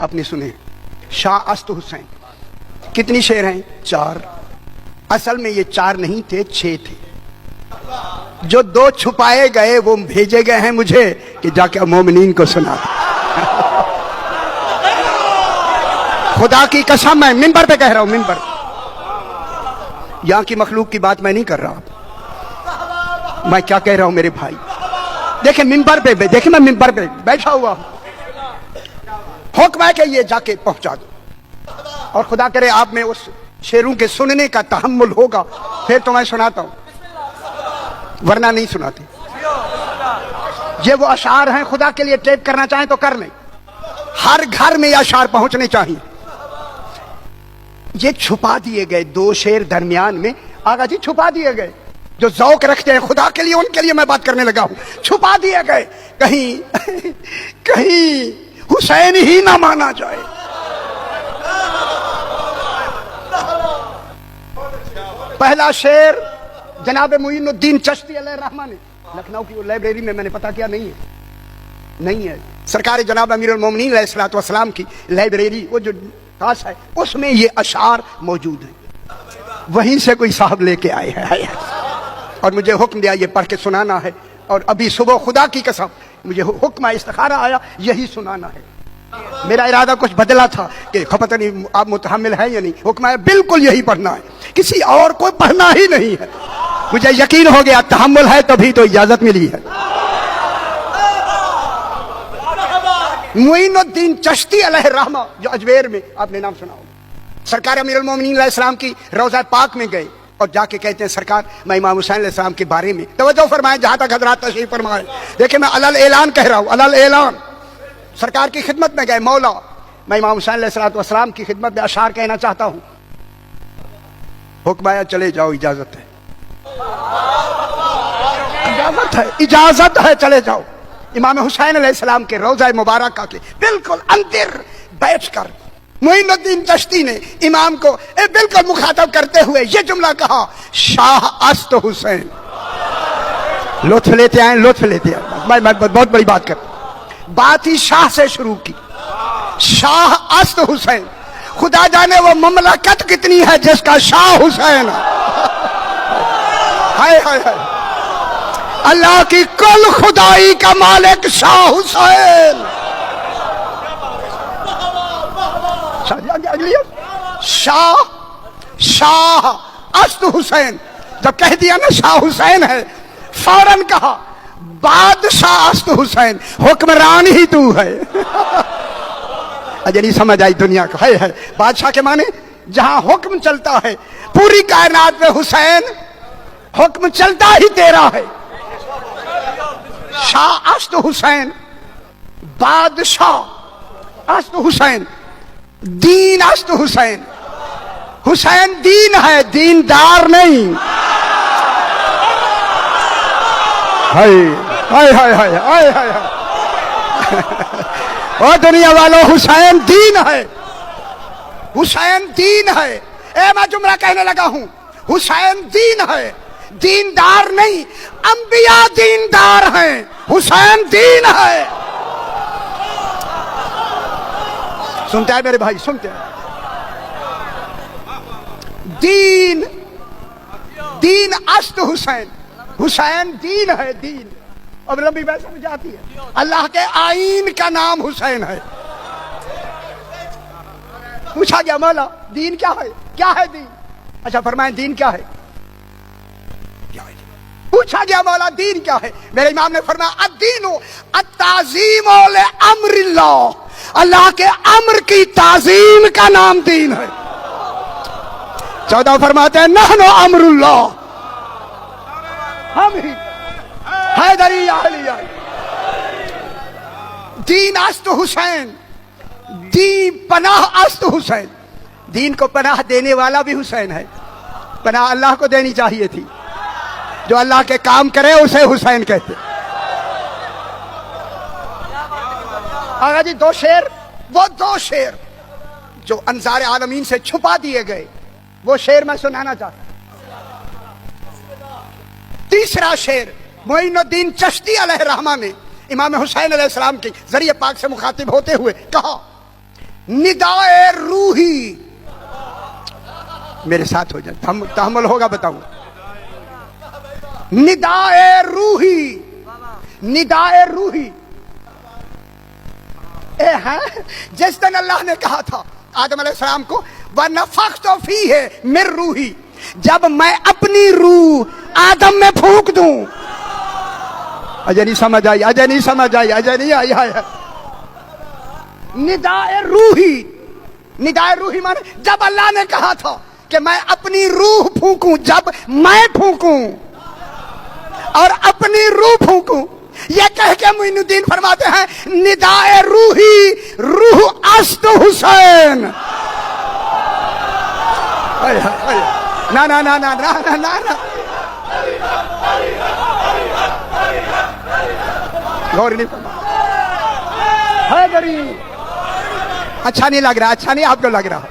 आपने सुने शाह अस्त हुसैन। कितनी शेर हैं? 4। असल में ये 4 नहीं थे, 6 थे। जो 2 छुपाए गए वो भेजे गए हैं मुझे कि जाके मोमिनीन को सुना। खुदा की कसम मैं मिंबर पे कह रहा हूं, मिंबर। यहां की मखलूक की बात मैं नहीं कर रहा। मैं क्या कह रहा हूं मेरे भाई, देखे मिंबर पे, देखे मैं मिंबर पे बैठा हुआ हूं। हुक्म है कि ये जाके पहुंचा दो, और खुदा करे आप में उस शेरों के सुनने का तहम्मुल होगा, फिर तो मैं सुनाता हूं, वरना नहीं सुनाते। ये वो अशार हैं, खुदा के लिए टेप करना चाहें तो कर लें। हर घर में ये अशार पहुंचने चाहिए। ये छुपा दिए गए 2 शेर दरमियान में, आगा जी छुपा दिए गए। जो ज़ौक रखते हैं खुदा के लिए, उनके लिए मैं बात करने लगा हूं। छुपा दिए गए, कहीं कहीं हुसैन ही ना माना जाए। पहला शेर जनाब मुइनुद्दीन चिश्ती अलैहिर्रहमा ने, लखनऊ की वो लाइब्रेरी में मैंने पता किया, नहीं है सरकार जनाब अमीरुल मोमिनीन अलैहिस्सलातु वस्सलाम की लाइब्रेरी, वो जो खास है, उसमें ये अशार मौजूद है। वहीं से कोई साहब लेके आए हैं और मुझे हुक्म दिया ये पढ़ के सुनाना है। और अभी सुबह खुदा की कसम मुझे हुक्म इस्तिखारा आया, यही सुनाना है। मेरा इरादा कुछ बदला था कि पता नहीं आप मुतहम्मिल है या नहीं। हुक्म है बिल्कुल यही पढ़ना है, किसी और को पढ़ना ही नहीं है। मुझे यकीन हो गया तहम्मुल है, तभी तो इजाजत मिली है। मुइनुद्दीन चिश्ती अलैहिर्रहमा जो अजमेर में, आपने नाम सुना होगा, सरकार अमीरुल मोमिनीन अलैहिस्सलाम की रोज़ा पाक में गए और जाके कहते हैं सरकार मैं इमाम हुसैन अलैहिस्सलाम के बारे में तवज्जो फरमाएं, जहां तक हजरात तशरीफ फरमाएं। देखिए मैं अलल ऐलान कह रहा हूं, अलल ऐलान। सरकार की खिदमत में गए, मौला मैं इमाम हुसैन अलैहिस्सलातु वस्सलाम की खिदमत में अशार कहना चाहता हूं। हुक्म आया चले जाओ, इजाजत है, इजाजत है, इजाजत है, चले जाओ। इमाम हुसैन अलैहिस्सलाम के रोज़ा मुबारक के बिल्कुल अंदर बैठकर मुइनुद्दीन चिश्ती ने इमाम को बिल्कुल मुखातब करते हुए ये जुमला कहा, शाह अस्त हुसैन। लुत्फ लेते आए, लुत्फ लेते आए। मैं बहुत बड़ी बात कर, बात ही शाह से शुरू की। शाह अस्त हुसैन, खुदा जाने वो ममलकत कितनी है जिसका शाह हुसैन हाय हाय हाय। अल्लाह की कुल खुदाई का मालिक शाह हुसैन। शाह शाह अस्त हुसैन, जब कह दिया ना शाह हुसैन है, फौरन कहा बादशाह अस्त हुसैन, हुक्मरान ही तू है। अजय नहीं समझ आई दुनिया को, है बादशाह के माने जहां हुक्म चलता है पूरी कायनात में, हुसैन हुक्म चलता ही तेरा है। शाह अस्त हुसैन, बादशाह अस्त हुसैन, दीन अस्त हुसैन। हुसैन दीन है, दीनदार नहीं। हाय हाय हाय हाय हाय हाय। ओ दुनिया वालों, हुसैन दीन है, हुसैन दीन है। मैं जुमला कहने लगा हूं, हुसैन दीन है, दीनदार नहीं। अंबिया दीनदार हैं, हुसैन दीन है। सुनते हैं मेरे भाई, सुनते हैं। दीन दीन अस्त हुसैन, हुसैन दीन है, दीन। अब लंबी बात समझ आती है। अल्लाह के आईन का नाम हुसैन है। पूछा गया मौला दीन क्या है, क्या है दीन? अच्छा फरमाएं दीन क्या है? पूछा गया मौला दीन क्या है? मेरे इमाम ने फरमाया अद्दीनु अत्ताज़ीमु ले अम्रिल्लाह, अल्लाह के अम्र की ताजीम का नाम दीन है। 14 फरमाते हैं नहनु अम्रुल्लाह, हम ही हैदरी अहलिया। दीन अस्त हुसैन, दीन पनाह अस्त हुसैन। दीन को पनाह देने वाला भी हुसैन है। पनाह अल्लाह को देनी चाहिए थी, जो अल्लाह के काम करे उसे हुसैन कहते। आगा जी 2 शेर, वो 2 शेर जो अंसार आलमीन से छुपा दिए गए, वो शेर मैं सुनाना चाहता। तीसरा शेर मुइनुद्दीन चिश्ती अलैहिर्रहमा ने इमाम हुसैन अलैहिस्सलाम के जरिए पाक से मुखातिब होते हुए कहा, निदाए रूही, मेरे साथ हो जाए, तहम्मुल होगा बताऊं। निदाए रूही, निदाए रूही ए है जिस दिन अल्लाह ने कहा था आदम अलैहिस्सलाम को व नफख्तु फीहि मिन रूही, जब मैं अपनी रूह आदम में फूंक दूं। अजय नहीं समझ आई, अजय नहीं समझ आई, अजय नहीं आई है। निदाए रूही, निदाए रूही माने जब अल्लाह ने कहा था कि मैं अपनी रूह फूंकूं, जब मैं फूंकूं और अपनी रूह फूंकूं, ये कह के मोइनुद्दीन फरमाते हैं निदाए रूही, रूह अस्त हुसैन। ना ना ना ना ना ना ना ना, गौर नहीं फरमा है गरीब। अच्छा नहीं लग रहा, अच्छा नहीं आपको लग रहा।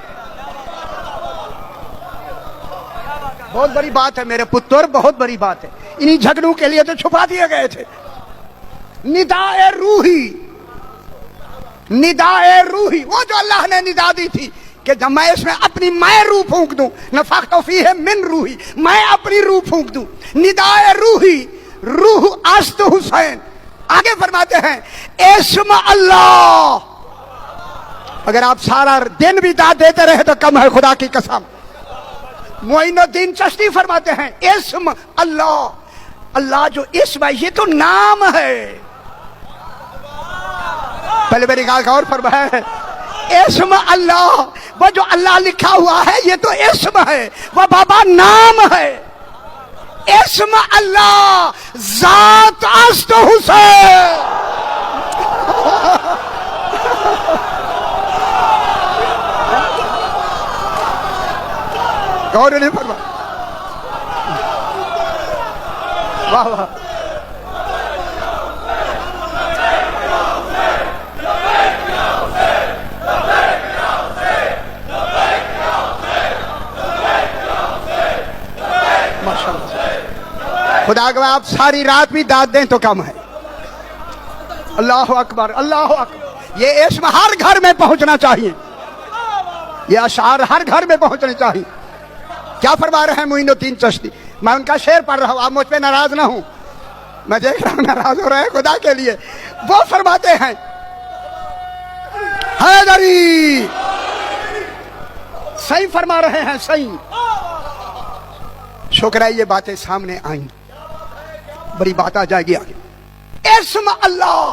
बहुत बड़ी बात है मेरे पुत्र, बहुत बड़ी बात है। इन्हीं झगड़ों के लिए तो छुपा दिए गए थे। निदाए रूही, निदाए रूही, वो जो अल्लाह ने निदा दी थी कि जब मैं इसमें अपनी मैं रूह फूंक दूं, नफख्तु फीहि मिन रूही, मैं अपनी रूह फूंक दूं। निदाए रूही, रूह अस्त हुसैन। आगे फरमाते हैं इस्म अल्लाह। अगर आप सारा दिन भी दाद देते रहे तो कम है, खुदा की कसम। मोइनुद्दीन चिश्ती फरमाते हैं इस्म अल्लाह, अल्लाह जो इस्म है ये तो नाम है। पहले मेरी गौर फरमाए, इस्म अल्लाह, वो जो अल्लाह लिखा हुआ है ये तो इस्म है, वो बाबा नाम है। इस्म अल्लाह, जात अस्त हुसैन। गौर नहीं फरमा, वाह वाह। खुदा के आप सारी रात भी दाद दें तो कम है। अल्लाह अकबर, अल्लाह अकबर। ये इस्म हर घर में पहुंचना चाहिए, ये अशार हर घर में पहुंचने चाहिए। क्या फरमा रहे हैं मोइनुद्दीन चिश्ती? मैं उनका शेर पढ़ रहा हूं, आप मुझ पे नाराज ना हूं, मैं देख रहा हूं नाराज हो रहे हैं खुदा के लिए। वो फरमाते हैं हैदरी, सही फरमा रहे हैं, सही। शुक्र है ये बातें सामने आई, बड़ी बात आ जाएगी आगे। इस्म अल्लाह,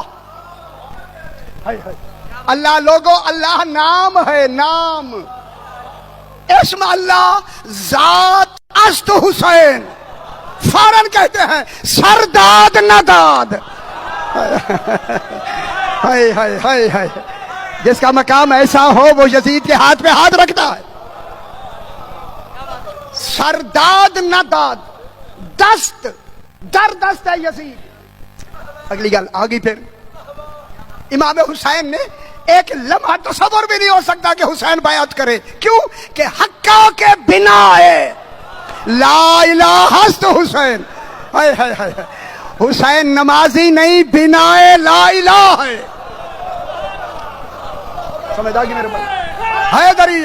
अल्लाह लोगो, अल्लाह नाम है, नाम। इस्म अल्लाह, जात अस्त हुसैन। फौरन कहते हैं सरदाद नदाद। हाय हाय हाय हाय, जिसका मकाम ऐसा हो वो यजीद के हाथ पे हाथ रखता है। सरदाद नदाद, दस्त दर दस्त है यजीद। अगली गल आगे फिर इमाम हुसैन ने एक लम्हा तसव्वुर भी नहीं हो सकता कि हुसैन बैअत करे। क्यों? कि हक्का के बिना है ला इलाहा तो हुसैन। हाय हाय हाय, हुसैन नमाजी नहीं, बिनाए ला इलाहा है। समझ आ गई मेरे भाई? हैदरी